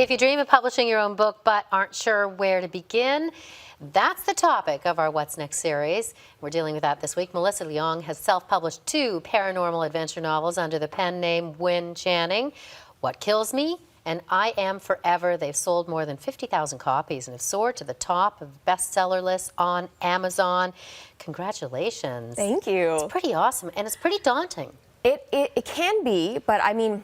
If you dream of publishing your own book but aren't sure where to begin, that's the topic of our What's Next series. We're dealing with that this week. Melissa Leong has self-published 2 paranormal adventure novels under the pen name Win Channing. What Kills Me and I Am Forever. They've sold more than 50,000 copies and have soared to the top of bestseller lists on Amazon. Congratulations. Thank you. It's pretty awesome, and it's pretty daunting. It can be, but I mean,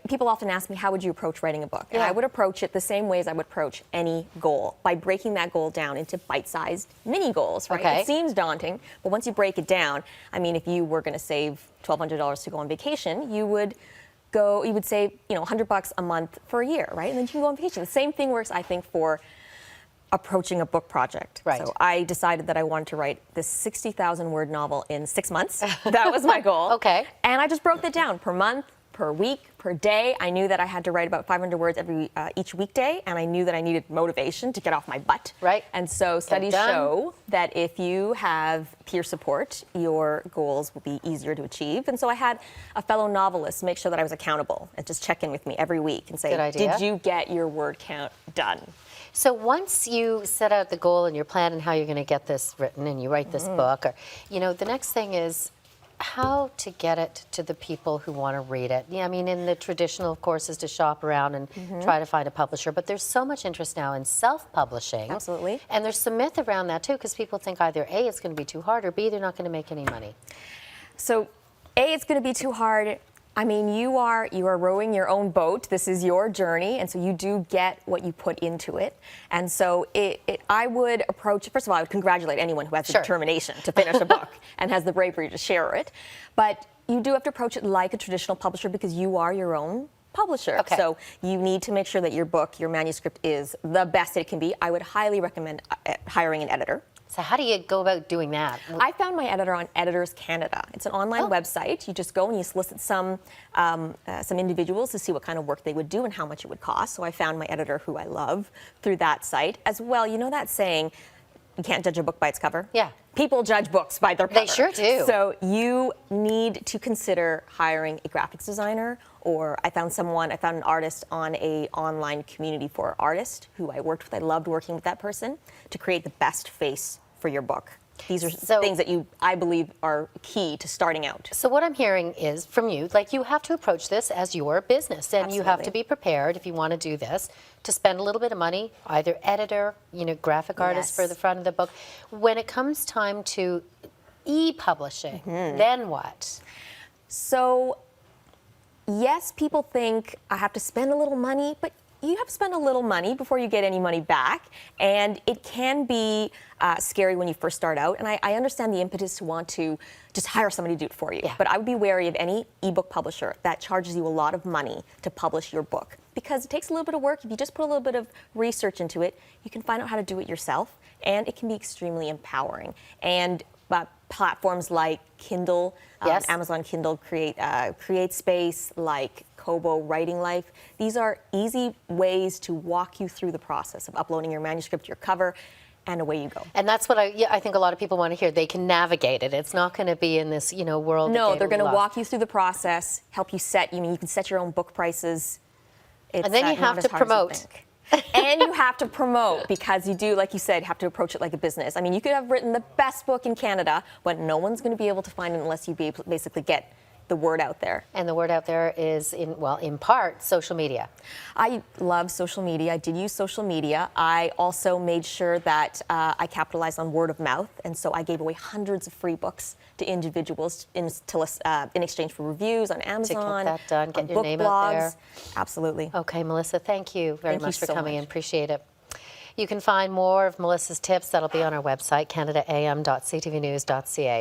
people often ask me, how would you approach writing a book? And I would approach it the same way as I would approach any goal, by breaking that goal down into bite-sized mini goals, right? Okay. It seems daunting, but once you break it down, I mean, if you were going to save $1,200 to go on vacation, you would save, $100 a month for a year, right? And then you can go on vacation. The same thing works, I think, for approaching a book project. Right. So I decided that I wanted to write this 60,000 word novel in 6 months. That was my goal. Okay. And I just broke that down per month, per week, per day. I knew that I had to write about 500 words each weekday, and I knew that I needed motivation to get off my butt. Right. And so studies show that if you have peer support, your goals will be easier to achieve. And so I had a fellow novelist make sure that I was accountable and just check in with me every week and say, did you get your word count done? So once you set out the goal and your plan and how you're going to get this written and you write this book, or, the next thing is how to get it to the people who want to read it. Yeah, I mean, in the traditional, of course, is to shop around and try to find a publisher, but there's so much interest now in self-publishing. Absolutely. And there's some myth around that too, because people think either A, it's going to be too hard, or B, they're not going to make any money. So A, it's going to be too hard. I mean, you are rowing your own boat. This is your journey, and so you do get what you put into it. And so I would approach, first of all, I would congratulate anyone who has the determination to finish a book and has the bravery to share it. But you do have to approach it like a traditional publisher because you are your own publisher. Okay. So you need to make sure that your book, your manuscript, is the best it can be. I would highly recommend hiring an editor. So how do you go about doing that? I found my editor on Editors Canada. It's an online website. You just go and you solicit some individuals to see what kind of work they would do and how much it would cost. So I found my editor, who I love, through that site. As well, you know that saying, you can't judge a book by its cover? Yeah. People judge books by their cover. They sure do. So you need to consider hiring a graphics designer, or I found an artist on an online community for artists who I worked with. I loved working with that person to create the best face for your book. These are things that I believe are key to starting out. So what I'm hearing is from you, like, you have to approach this as your business, and you have to be prepared, if you want to do this, to spend a little bit of money, either editor, graphic artist for the front of the book. When it comes time to e-publishing, then what? So yes, people think I have to spend a little money, but you have to spend a little money before you get any money back, and it can be scary when you first start out. And I understand the impetus to want to just hire somebody to do it for you. Yeah. But I would be wary of any ebook publisher that charges you a lot of money to publish your book, because it takes a little bit of work. If you just put a little bit of research into it, you can find out how to do it yourself, and it can be extremely empowering. And platforms like Kindle, Amazon Kindle, Create Space, like Kobo, Writing Life. These are easy ways to walk you through the process of uploading your manuscript, your cover, and away you go. And that's what I think a lot of people want to hear. They can navigate it. It's not going to be in this, world. No, they're going to walk you through the process, help you set. You can set your own book prices. And then you have to promote. And you have to promote, because you do, like you said, have to approach it like a business. I mean, you could have written the best book in Canada, but no one's going to be able to find it unless you basically get the word out there. And the word out there is, in part, social media. I love social media. I did use social media. I also made sure that I capitalized on word of mouth, and so I gave away hundreds of free books to individuals in exchange for reviews on Amazon, to get that done, get your name blogs. out there. Absolutely. Okay, Melissa, thank you very much for coming in. Much. Appreciate it. You can find more of Melissa's tips. That'll be on our website, canadaam.ctvnews.ca.